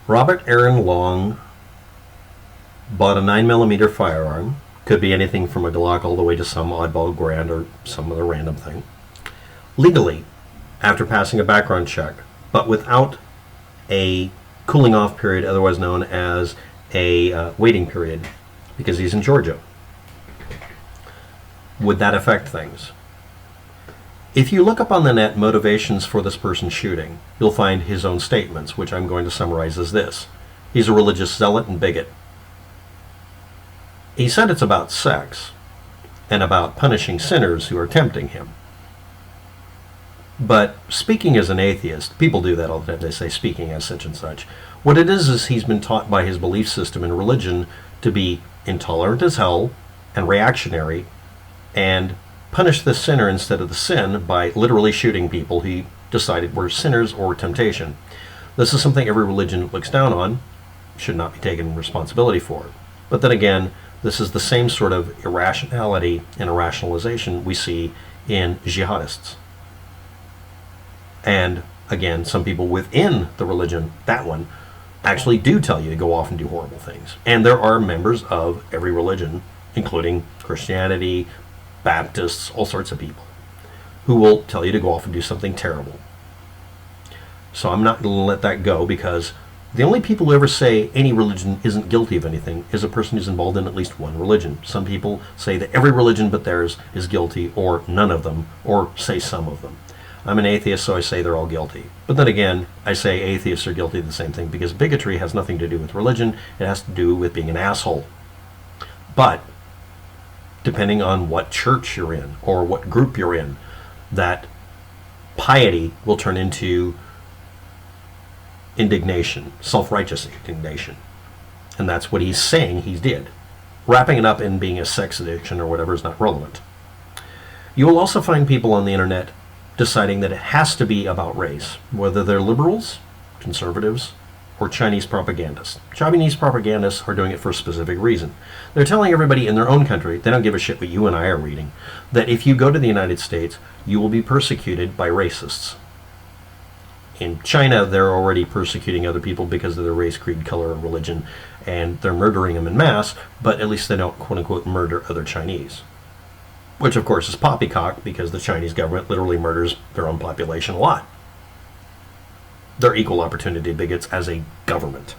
Robert Aaron Long bought a 9mm firearm, could be anything from a Glock all the way to some oddball Garand or some other random thing, legally, after passing a background check, but without a cooling off period, otherwise known as a waiting period, because he's in Georgia. Would that affect things? If you look up on the net motivations for this person shooting, you'll find his own statements, which I'm going to summarize as this. He's a religious zealot and bigot. He said it's about sex and about punishing sinners who are tempting him. But speaking as an atheist, people do that all the time. They say speaking as such and such. What it is he's been taught by his belief system in religion to be intolerant as hell and reactionary and punish the sinner instead of the sin by literally shooting people he decided were sinners or temptation. This is something every religion looks down on, should not be taken responsibility for. But then again, this is the same sort of irrationality and irrationalization we see in jihadists. And again, some people within the religion, that one, actually do tell you to go off and do horrible things. And there are members of every religion, including Christianity, Baptists, all sorts of people, who will tell you to go off and do something terrible. So I'm not going to let that go, because the only people who ever say any religion isn't guilty of anything is a person who's involved in at least one religion. Some people say that every religion but theirs is guilty, or none of them, or say some of them. I'm an atheist, so I say they're all guilty. But then again, I say atheists are guilty of the same thing, because bigotry has nothing to do with religion. It has to do with being an asshole. But depending on what church you're in or what group you're in, that piety will turn into indignation, self-righteous indignation. And that's what he's saying he did. Wrapping it up in being a sex addiction or whatever is not relevant. You will also find people on the internet deciding that it has to be about race, whether they're liberals, conservatives, or Chinese propagandists. Chinese propagandists are doing it for a specific reason. They're telling everybody in their own country, they don't give a shit what you and I are reading, that if you go to the United States, you will be persecuted by racists. In China, they're already persecuting other people because of their race, creed, color, or religion, and they're murdering them in mass, but at least they don't, quote-unquote, murder other Chinese. Which, of course, is poppycock, because the Chinese government literally murders their own population a lot. They're equal opportunity bigots as a government.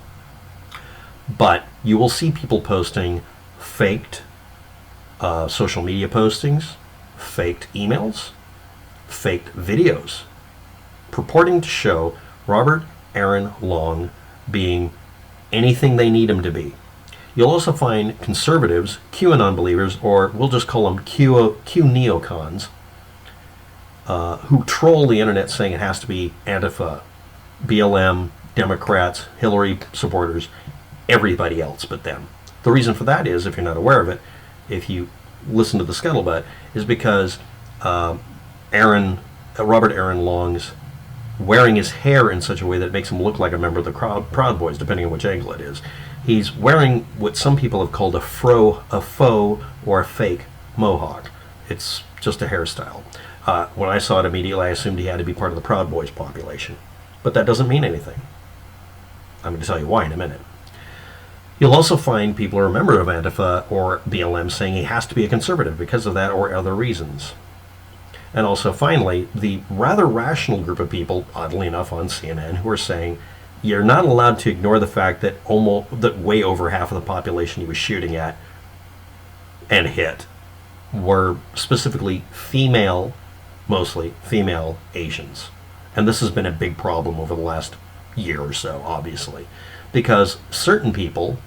But you will see people posting faked social media postings, faked emails, faked videos, purporting to show Robert Aaron Long being anything they need him to be. You'll also find conservatives, QAnon believers, or we'll just call them Q neocons, who troll the internet saying it has to be Antifa, BLM, Democrats, Hillary supporters, everybody else but them. The reason for that is, if you're not aware of it, if you listen to the scuttlebutt, is because Robert Aaron Long's wearing his hair in such a way that it makes him look like a member of the Proud Boys, depending on which angle it is. He's wearing what some people have called a faux or a fake mohawk. It's just a hairstyle. When I saw it immediately, I assumed he had to be part of the Proud Boys population. But that doesn't mean anything. I'm going to tell you why in a minute. You'll also find people who are a member of Antifa or BLM saying he has to be a conservative because of that or other reasons. And also, finally, the rather rational group of people, oddly enough, on CNN, who are saying you're not allowed to ignore the fact that way over half of the population he was shooting at and hit were specifically female, mostly female Asians. And this has been a big problem over the last year or so, obviously, because certain people,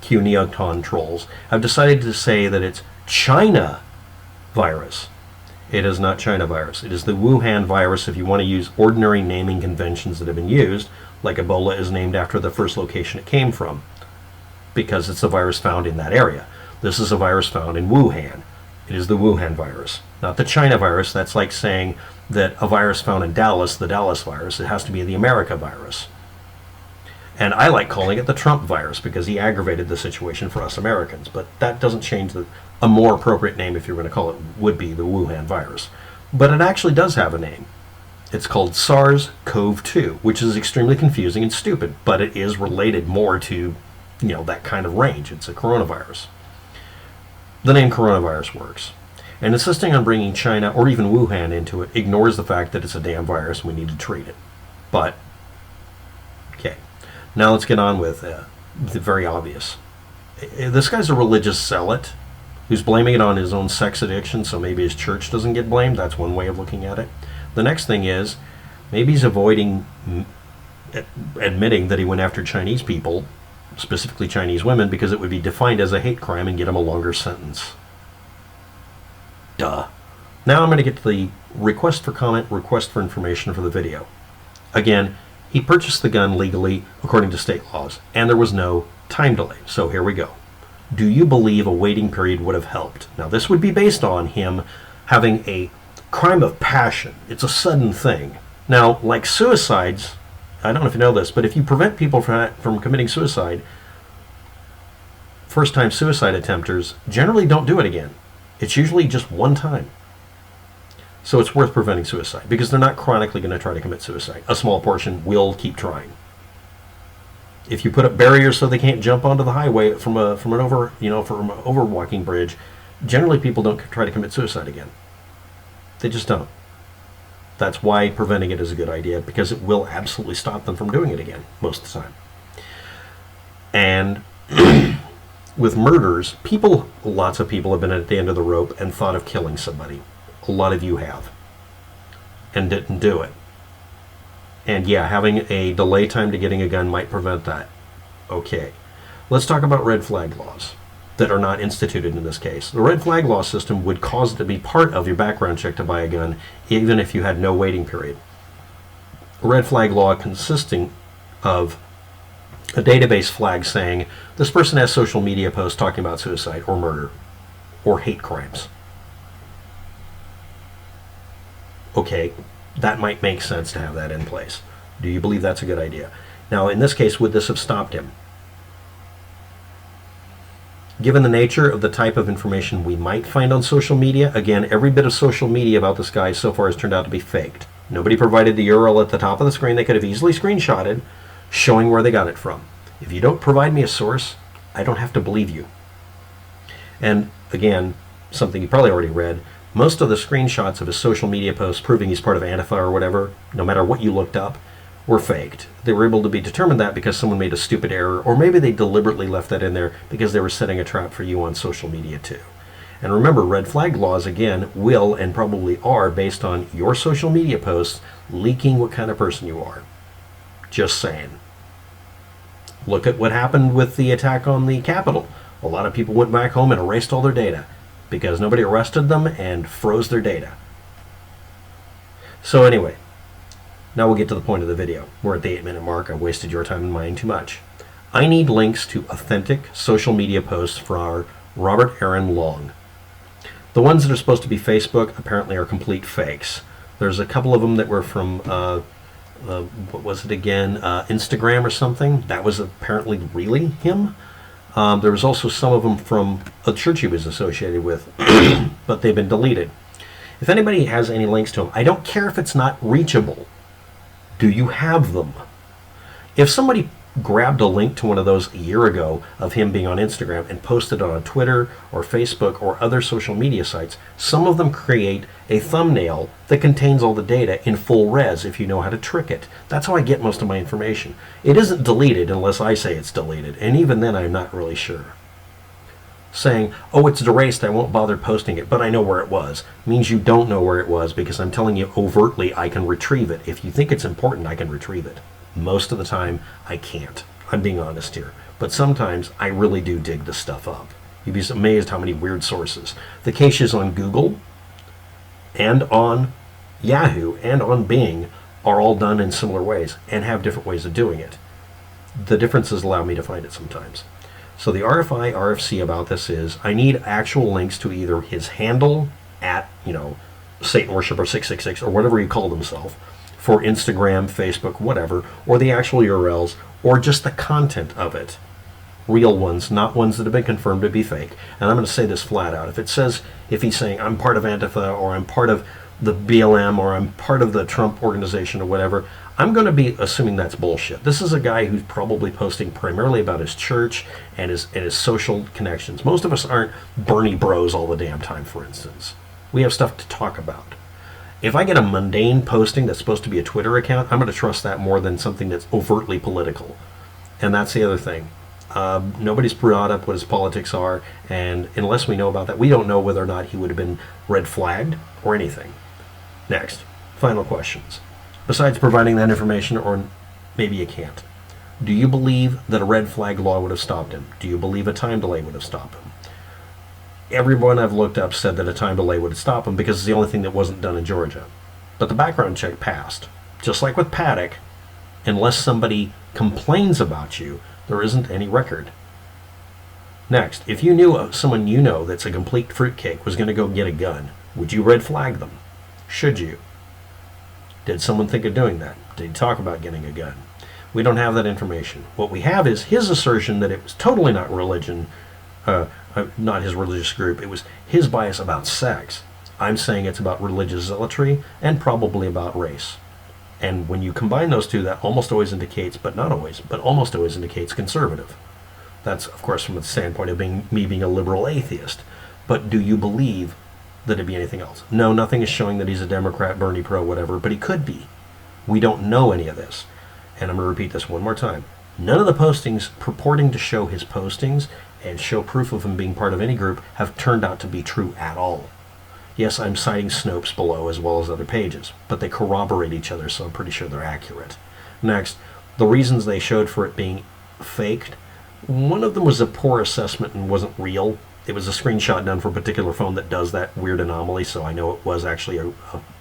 Q neocon trolls, have decided to say that it's China virus. It is not China virus. It is the Wuhan virus, if you want to use ordinary naming conventions that have been used, like Ebola is named after the first location it came from, because it's a virus found in that area. This is a virus found in Wuhan. It is the Wuhan virus, not the China virus. That's like saying that a virus found in Dallas, the Dallas virus. It has to be the America virus. And I like calling it the Trump virus because he aggravated the situation for us Americans. But that doesn't change a more appropriate name, if you're going to call it, would be the Wuhan virus. But it actually does have a name. It's called SARS-CoV-2, which is extremely confusing and stupid, but it is related more to, that kind of range. It's a coronavirus. The name coronavirus works. And insisting on bringing China or even Wuhan into it ignores the fact that it's a damn virus and we need to treat it. But, okay. Now let's get on with the very obvious. This guy's a religious zealot who's blaming it on his own sex addiction, so maybe his church doesn't get blamed. That's one way of looking at it. The next thing is, maybe he's avoiding admitting that he went after Chinese people, specifically Chinese women, because it would be defined as a hate crime and get him a longer sentence. Duh. Now I'm going to get to the request for comment, request for information for the video. Again, he purchased the gun legally according to state laws, and there was no time delay. So here we go. Do you believe a waiting period would have helped? Now this would be based on him having a crime of passion. It's a sudden thing. Now, like suicides, I don't know if you know this, but if you prevent people from committing suicide, first-time suicide attempters generally don't do it again. It's usually just one time. So it's worth preventing suicide because they're not chronically going to try to commit suicide. A small portion will keep trying. If you put up barriers so they can't jump onto the highway from an overwalking bridge, generally people don't try to commit suicide again. They just don't. That's why preventing it is a good idea, because it will absolutely stop them from doing it again most of the time. And with murders, lots of people have been at the end of the rope and thought of killing somebody. A lot of you have. And didn't do it. And yeah, having a delay time to getting a gun might prevent that. Okay. Let's talk about red flag laws that are not instituted in this case. The red flag law system would cause it to be part of your background check to buy a gun, even if you had no waiting period. A red flag law consisting of a database flag saying this person has social media posts talking about suicide or murder or hate crimes. Okay, that might make sense to have that in place. Do you believe that's a good idea? Now, in this case, would this have stopped him? Given the nature of the type of information we might find on social media, again, every bit of social media about this guy so far has turned out to be faked. Nobody provided the URL at the top of the screen they could have easily screenshotted, showing where they got it from. If you don't provide me a source, I don't have to believe you. And again, something you probably already read, most of the screenshots of his social media posts proving he's part of Antifa or whatever, no matter what you looked up, were faked. They were able to be determined that because someone made a stupid error, or maybe they deliberately left that in there because they were setting a trap for you on social media too. And remember, red flag laws, again, will and probably are based on your social media posts leaking what kind of person you are. Just saying. Look at what happened with the attack on the Capitol. A lot of people went back home and erased all their data because nobody arrested them and froze their data. So anyway, now we'll get to the point of the video. We're at the 8-minute mark. I've wasted your time and mine too much. I need links to authentic social media posts for our Robert Aaron Long. The ones that are supposed to be Facebook apparently are complete fakes. There's a couple of them that were from, what was it again, Instagram or something. That was apparently really him. There was also some of them from a church he was associated with, but they've been deleted. If anybody has any links to them, I don't care if it's not reachable. Do you have them? If somebody grabbed a link to one of those a year ago of him being on Instagram and posted it on Twitter or Facebook or other social media sites, some of them create a thumbnail that contains all the data in full res if you know how to trick it. That's how I get most of my information. It isn't deleted unless I say it's deleted, and even then I'm not really sure. Saying, oh, it's erased, I won't bother posting it, but I know where it was, means you don't know where it was, because I'm telling you overtly I can retrieve it. If you think it's important, I can retrieve it. Most of the time, I can't. I'm being honest here. But sometimes, I really do dig this stuff up. You'd be amazed how many weird sources. The caches on Google, and on Yahoo, and on Bing are all done in similar ways, and have different ways of doing it. The differences allow me to find it sometimes. So the RFI, RFC about this is, I need actual links to either his handle at, Satan Worshipper 666 or whatever he called himself for Instagram, Facebook, whatever, or the actual URLs, or just the content of it. Real ones, not ones that have been confirmed to be fake. And I'm going to say this flat out. If he's saying, I'm part of Antifa, or I'm part of the BLM or I'm part of the Trump organization or whatever, I'm going to be assuming that's bullshit. This is a guy who's probably posting primarily about his church and his social connections. Most of us aren't Bernie bros all the damn time, for instance. We have stuff to talk about. If I get a mundane posting that's supposed to be a Twitter account, I'm going to trust that more than something that's overtly political. And that's the other thing. Nobody's brought up what his politics are, and unless we know about that, we don't know whether or not he would have been red flagged or anything. Next, final questions. Besides providing that information, or maybe you can't, do you believe that a red flag law would have stopped him? Do you believe a time delay would have stopped him? Everyone I've looked up said that a time delay would stop him because it's the only thing that wasn't done in Georgia. But the background check passed. Just like with Paddock, unless somebody complains about you, there isn't any record. Next, if you knew someone you know that's a complete fruitcake was going to go get a gun, would you red flag them? Should you? Did someone think of doing that? Did he talk about getting a gun? We don't have that information. What we have is his assertion that it was totally not religion, not his religious group. It was his bias about sex. I'm saying it's about religious zealotry and probably about race. And when you combine those two, that almost always indicates, but not always, but almost always indicates conservative. That's, of course, from the standpoint of me being a liberal atheist. But do you believe that it'd be anything else? No, nothing is showing that he's a Democrat, Bernie pro, whatever, but he could be. We don't know any of this. And I'm going to repeat this one more time. None of the postings purporting to show his postings and show proof of him being part of any group have turned out to be true at all. Yes, I'm citing Snopes below as well as other pages, but they corroborate each other, so I'm pretty sure they're accurate. Next, the reasons they showed for it being faked, one of them was a poor assessment and wasn't real. It was a screenshot done for a particular phone that does that weird anomaly, so I know it was actually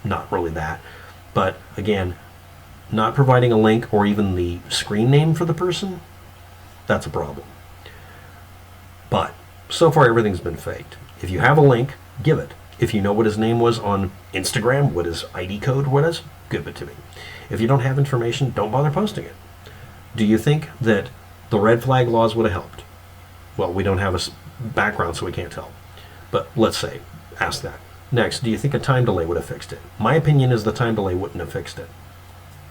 not really that. But again, not providing a link or even the screen name for the person, that's a problem. But so far everything's been faked. If you have a link, give it. If you know what his name was on Instagram, what his ID code was, give it to me. If you don't have information, don't bother posting it. Do you think that the red flag laws would have helped? Well, we don't have a background, so we can't tell. But let's say, ask that. Next, do you think a time delay would have fixed it? My opinion is the time delay wouldn't have fixed it.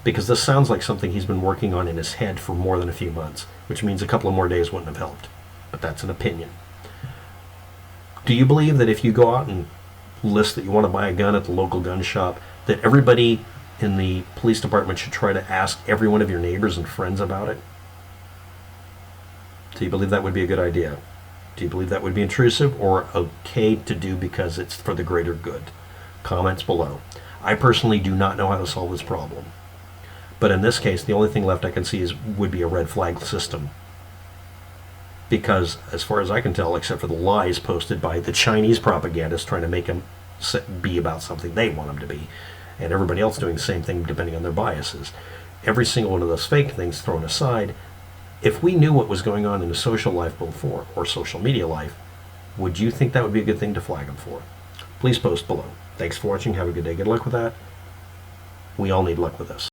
Because this sounds like something he's been working on in his head for more than a few months, which means a couple of more days wouldn't have helped. But that's an opinion. Do you believe that if you go out and list that you want to buy a gun at the local gun shop, that everybody in the police department should try to ask every one of your neighbors and friends about it? Do you believe that would be a good idea? Do you believe that would be intrusive or okay to do because it's for the greater good? Comments below. I personally do not know how to solve this problem. But in this case, the only thing left I can see would be a red flag system. Because, as far as I can tell, except for the lies posted by the Chinese propagandists trying to make him be about something they want him to be, and everybody else doing the same thing depending on their biases, every single one of those fake things thrown aside, if we knew what was going on in his social life before, or social media life, would you think that would be a good thing to flag him for? Please post below. Thanks for watching. Have a good day. Good luck with that. We all need luck with this.